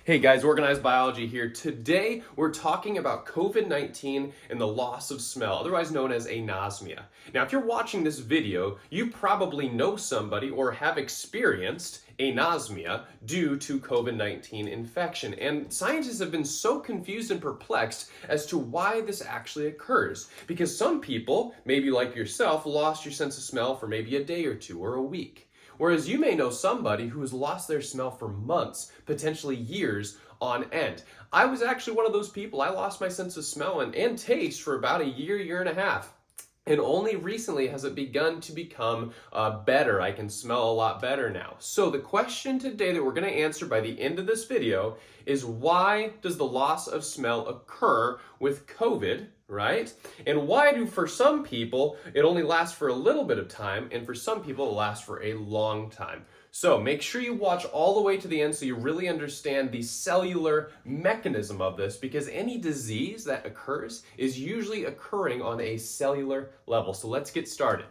Hey guys, Organized Biology here. Today we're talking about COVID-19 and the loss of smell, otherwise known as anosmia. Now, if you're watching this video, you probably know somebody or have experienced anosmia due to COVID-19 infection. And scientists have been so confused and perplexed as to why this actually occurs. Because some people, maybe like yourself, lost your sense of smell for maybe a day or two or a week. Whereas you may know somebody who has lost their smell for months, potentially years on end. I was actually one of those people. I lost my sense of smell and taste for about a year and a half. And only recently has it begun to become better. I can smell a lot better now. So the question today that we're going to answer by the end of this video is, why does the loss of smell occur with COVID, right? And why do, for some people, it only lasts for a little bit of time, and for some people it lasts for a long time. So make sure you watch all the way to the end so you really understand the cellular mechanism of this, because any disease that occurs is usually occurring on a cellular level. So let's get started.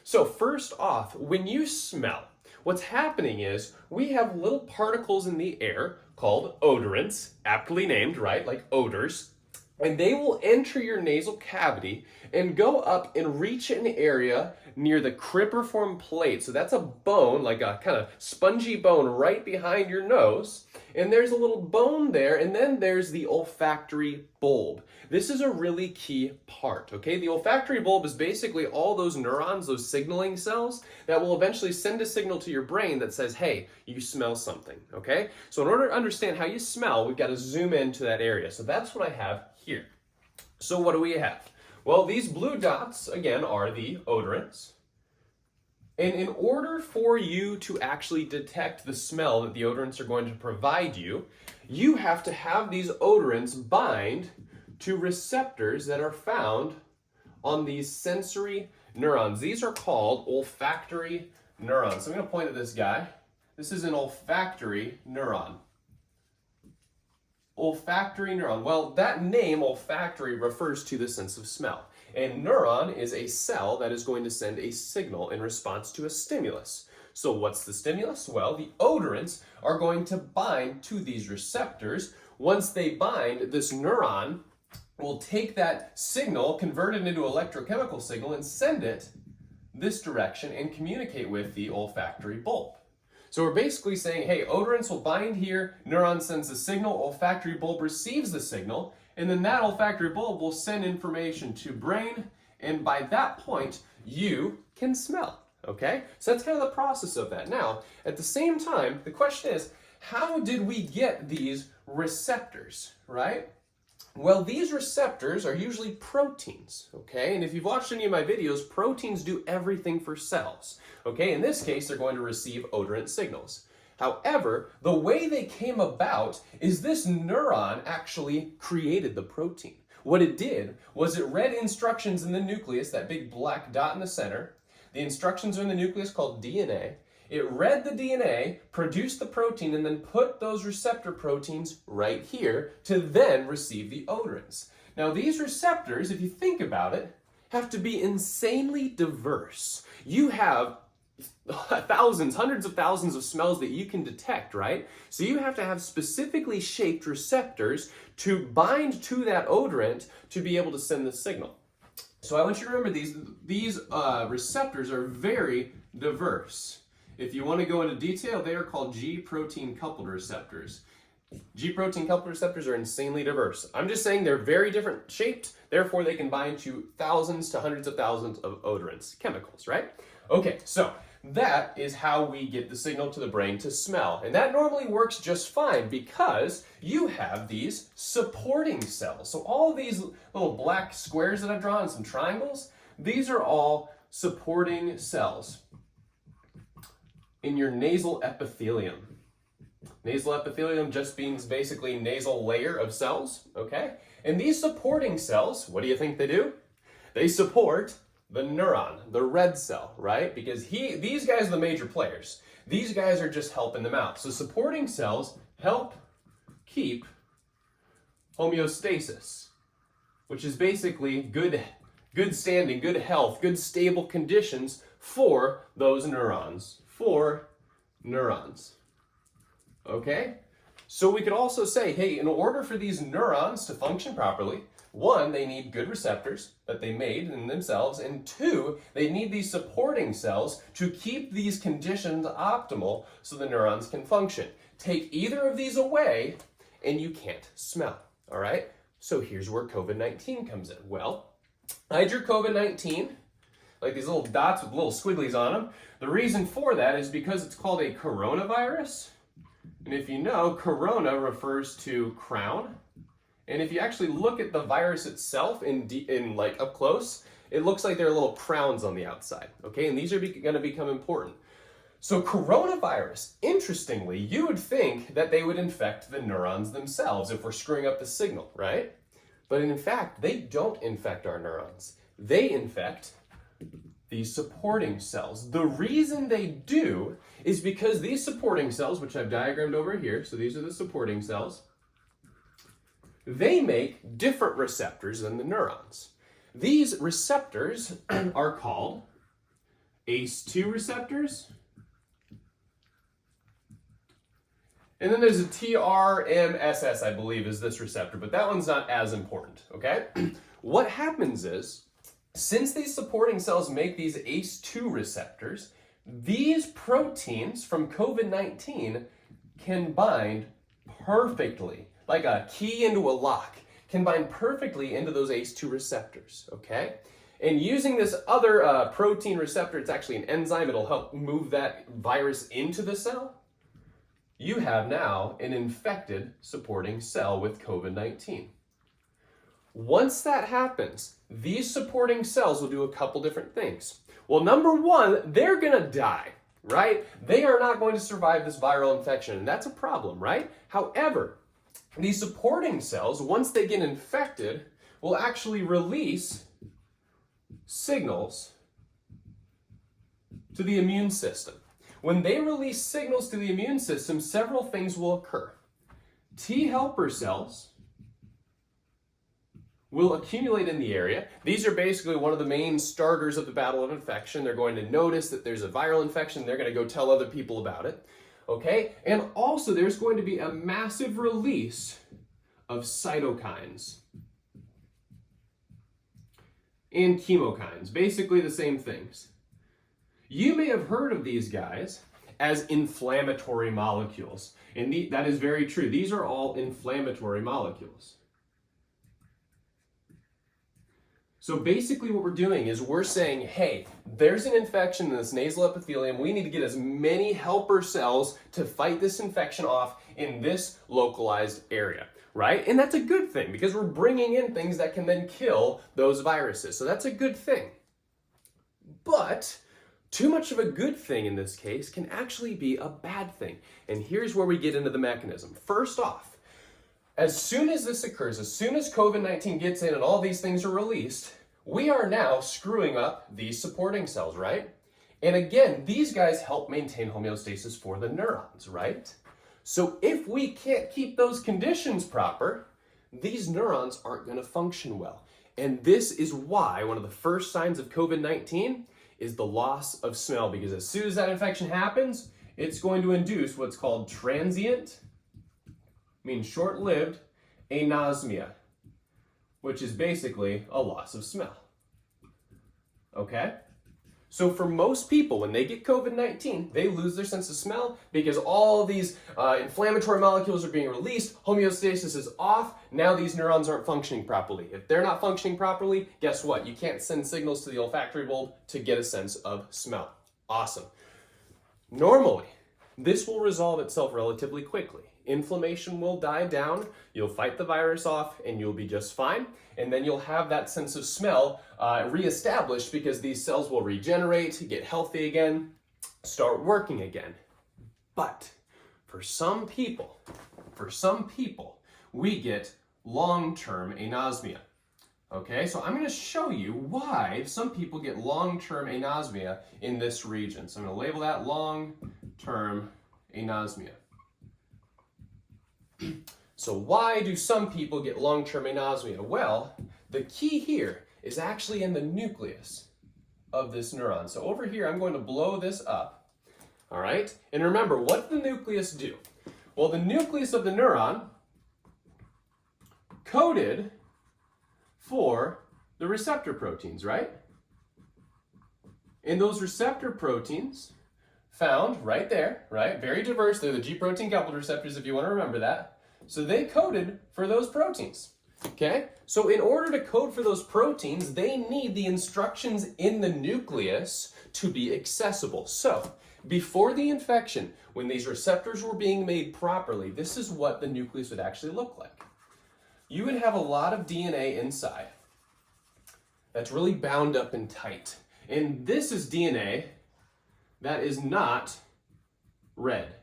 So first off, when you smell, what's happening is we have little particles in the air called odorants, aptly named, right? Like odors. And they will enter your nasal cavity and go up and reach an area near the cribriform plate. So that's a bone, like a kind of spongy bone right behind your nose. And there's a little bone there, and then there's the olfactory bulb. This is a really key part, okay? The olfactory bulb is basically all those neurons, those signaling cells, that will eventually send a signal to your brain that says, hey, you smell something, okay? So in order to understand how you smell, we've got to zoom into that area. So that's what I have here. So what do we have? Well, these blue dots, again, are the odorants. And in order for you to actually detect the smell that the odorants are going to provide you, you have to have these odorants bind to receptors that are found on these sensory neurons. These are called olfactory neurons. So I'm going to point at this guy. This is an olfactory neuron. Olfactory neuron. Well, that name, olfactory, refers to the sense of smell. And neuron is a cell that is going to send a signal in response to a stimulus. So what's the stimulus? Well, the odorants are going to bind to these receptors. Once they bind, this neuron will take that signal, convert it into an electrochemical signal, and send it this direction and communicate with the olfactory bulb. So we're basically saying, hey, odorants will bind here, neuron sends the signal, olfactory bulb receives the signal, and then that olfactory bulb will send information to brain, and by that point, you can smell, okay? So that's kind of the process of that. Now, at the same time, the question is, how did we get these receptors, right? Well, these receptors are usually proteins, okay? And if you've watched any of my videos, proteins do everything for cells, okay? In this case, they're going to receive odorant signals. However, the way they came about is this neuron actually created the protein. What it did was it read instructions in the nucleus, that big black dot in the center. The instructions are in the nucleus called DNA. It read the DNA, produced the protein, and then put those receptor proteins right here to then receive the odorants. Now, these receptors, if you think about it, have to be insanely diverse. You have thousands, hundreds of thousands of smells that you can detect, right? So you have to have specifically shaped receptors to bind to that odorant to be able to send the signal. So I want you to remember these receptors are very diverse. If you want to go into detail, they are called G-protein coupled receptors. G-protein coupled receptors are insanely diverse. I'm just saying they're very different shaped, therefore they can bind to thousands to hundreds of thousands of odorants, chemicals, right? Okay, so that is how we get the signal to the brain to smell. And that normally works just fine because you have these supporting cells. So all of these little black squares that I've drawn, some triangles, these are all supporting cells in your nasal epithelium. Nasal epithelium just means basically nasal layer of cells, okay? And these supporting cells, what do you think they do? They support the neuron, the red cell, right? Because these guys are the major players. These guys are just helping them out. So supporting cells help keep homeostasis, which is basically good standing, good health, good stable conditions for those neurons. Okay? So we could also say, hey, in order for these neurons to function properly, one, they need good receptors that they made in themselves, and two, they need these supporting cells to keep these conditions optimal so the neurons can function. Take either of these away, and you can't smell, all right? So here's where COVID-19 comes in. Well, I drew COVID-19, like these little dots with little squigglies on them. The reason for that is because it's called a coronavirus. And if you know, corona refers to crown. And if you actually look at the virus itself in like up close, it looks like there are little crowns on the outside, okay? And these are going to become important. So coronavirus, interestingly, you would think that they would infect the neurons themselves if we're screwing up the signal, right? But in fact, they don't infect our neurons. They infect these supporting cells. The reason they do is because these supporting cells, which I've diagrammed over here, so these are the supporting cells, they make different receptors than the neurons. These receptors are called ACE2 receptors. And then there's a TRMSS, I believe, is this receptor, but that one's not as important, okay? What happens is, since these supporting cells make these ACE2 receptors, these proteins from COVID-19 can bind perfectly, like a key into a lock, can bind perfectly into those ACE2 receptors, okay? And using this other protein receptor, it's actually an enzyme, it'll help move that virus into the cell. You have now an infected supporting cell with COVID-19. Once that happens, these supporting cells will do a couple different things. Well, number one, they're gonna die, right? They are not going to survive this viral infection, and that's a problem, right? However, these supporting cells, once they get infected, will actually release signals to the immune system. When they release signals to the immune system, several things will occur. T helper cells will accumulate in the area. These are basically one of the main starters of the battle of infection. They're going to notice that there's a viral infection. They're going to go tell other people about it. Okay? And also there's going to be a massive release of cytokines and chemokines, basically the same things. You may have heard of these guys as inflammatory molecules, and that is very true. These are all inflammatory molecules. So basically what we're doing is we're saying, hey, there's an infection in this nasal epithelium. We need to get as many helper cells to fight this infection off in this localized area, right? And that's a good thing because we're bringing in things that can then kill those viruses. So that's a good thing. But too much of a good thing in this case can actually be a bad thing. And here's where we get into the mechanism. First off, as soon as this occurs, as soon as COVID-19 gets in and all these things are released, we are now screwing up these supporting cells, right? And again, these guys help maintain homeostasis for the neurons, right? So if we can't keep those conditions proper, these neurons aren't going to function well. And this is why one of the first signs of COVID-19 is the loss of smell, because as soon as that infection happens, it's going to induce what's called transient, means short-lived, anosmia, which is basically a loss of smell. Okay? So for most people, when they get COVID-19, they lose their sense of smell because all of these inflammatory molecules are being released, homeostasis is off, now these neurons aren't functioning properly. If they're not functioning properly, guess what? You can't send signals to the olfactory bulb to get a sense of smell. Awesome. Normally, this will resolve itself relatively quickly. Inflammation will die down, you'll fight the virus off, and you'll be just fine. And then you'll have that sense of smell reestablished because these cells will regenerate, get healthy again, start working again. But for some people, we get long-term anosmia. Okay, so I'm going to show you why some people get long-term anosmia in this region. So I'm going to label that long-term anosmia. So why do some people get long-term anosmia? Well, the key here is actually in the nucleus of this neuron. So over here, I'm going to blow this up, all right? And remember, what did the nucleus do? Well, the nucleus of the neuron coded for the receptor proteins, right? And those receptor proteins found right there, right? Very diverse. They're the G protein coupled receptors, if you want to remember that. So they coded for those proteins, okay? So in order to code for those proteins, they need the instructions in the nucleus to be accessible. So before the infection, when these receptors were being made properly, this is what the nucleus would actually look like. You would have a lot of DNA inside that's really bound up and tight. And this is DNA that is not red.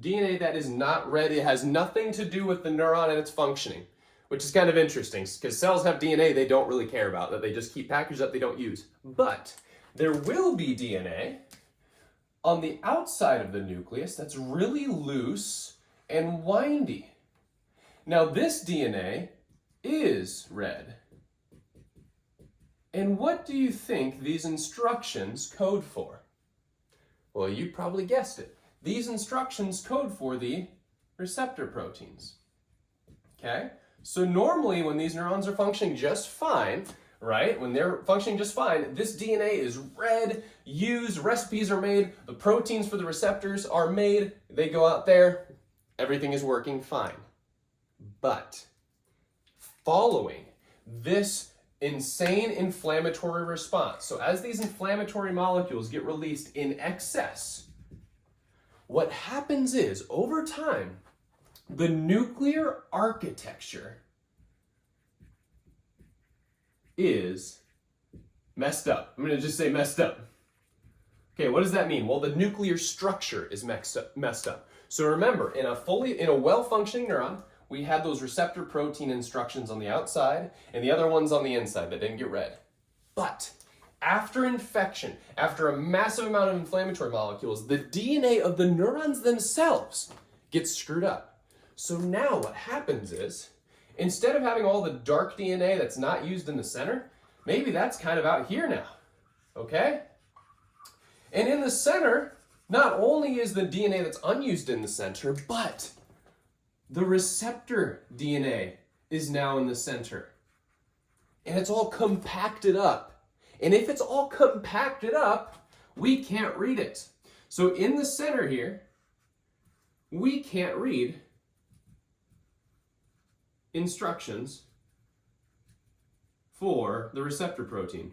DNA that is not red, it has nothing to do with the neuron and its functioning, which is kind of interesting because cells have DNA they don't really care about, that they just keep packaged up, they don't use. But there will be DNA on the outside of the nucleus that's really loose and windy. Now this DNA is red. And what do you think these instructions code for? Well, you probably guessed it. These instructions code for the receptor proteins. Okay? So normally when these neurons are functioning just fine, right? When they're functioning just fine, this DNA is red, used, recipes are made, the proteins for the receptors are made, they go out there, everything is working fine. But following this insane inflammatory response, so as these inflammatory molecules get released in excess, what happens is, over time, the nuclear architecture is messed up. I'm going to just say messed up. Okay, what does that mean? Well, the nuclear structure is messed up. So remember, in a well-functioning neuron, we had those receptor protein instructions on the outside and the other ones on the inside that didn't get read. But after infection, after a massive amount of inflammatory molecules, the DNA of the neurons themselves gets screwed up. So now what happens is, instead of having all the dark DNA that's not used in the center, maybe that's kind of out here now, okay? And in the center, not only is the DNA that's unused in the center, but the receptor DNA is now in the center. And it's all compacted up. And if it's all compacted up, we can't read it. So in the center here, we can't read instructions for the receptor protein.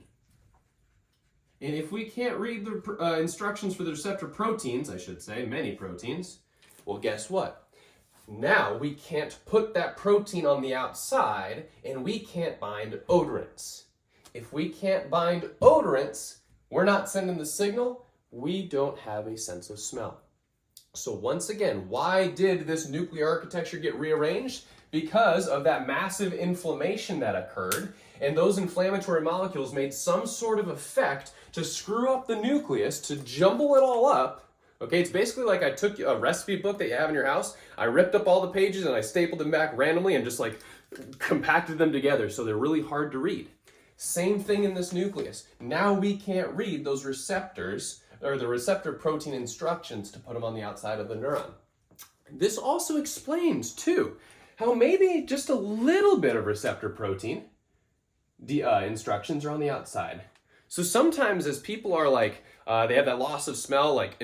And if we can't read the instructions for the receptor proteins, I should say, many proteins, well, guess what? Now we can't put that protein on the outside, and we can't bind odorants. If we can't bind odorants, we're not sending the signal, we don't have a sense of smell. So once again, why did this nuclear architecture get rearranged? Because of that massive inflammation that occurred, and those inflammatory molecules made some sort of effect to screw up the nucleus, to jumble it all up. Okay, it's basically like I took a recipe book that you have in your house, I ripped up all the pages and I stapled them back randomly and just like compacted them together so they're really hard to read. Same thing in this nucleus. Now we can't read those receptors or the receptor protein instructions to put them on the outside of the neuron. This also explains too how maybe just a little bit of receptor protein instructions are on the outside. So sometimes as people are like, they have that loss of smell like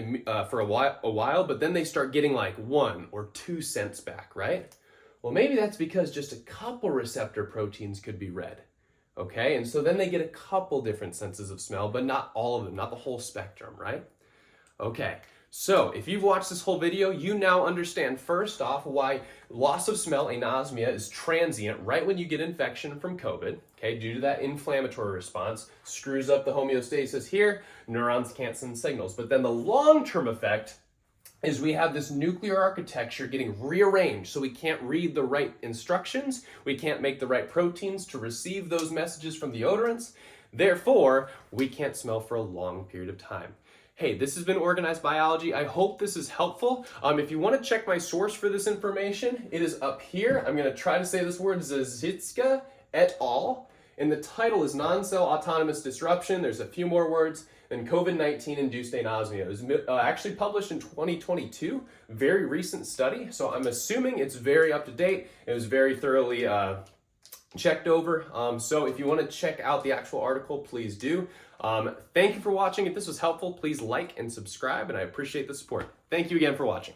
for a while, but then they start getting like 1 or 2 scents back, right? Well, maybe that's because just a couple receptor proteins could be read, okay? And so then they get a couple different senses of smell, but not all of them, not the whole spectrum, right? Okay, so if you've watched this whole video, you now understand first off why loss of smell, anosmia, is transient right when you get infection from COVID, okay, due to that inflammatory response, screws up the homeostasis here, neurons can't send signals. But then the long-term effect is we have this nuclear architecture getting rearranged, so we can't read the right instructions, we can't make the right proteins to receive those messages from the odorants, therefore, we can't smell for a long period of time. Hey, this has been Organized Biology. I hope this is helpful. If you want to check my source for this information, it is up here. I'm going to try to say this word, Zazitska et al. And the title is Non-Cell Autonomous Disruption. There's a few more words. And COVID-19 induced anosmia. It was actually published in 2022, very recent study. So I'm assuming it's very up to date. It was very thoroughly checked over. So if you want to check out the actual article, please do. Thank you for watching. If this was helpful, please like and subscribe, and I appreciate the support. Thank you again for watching.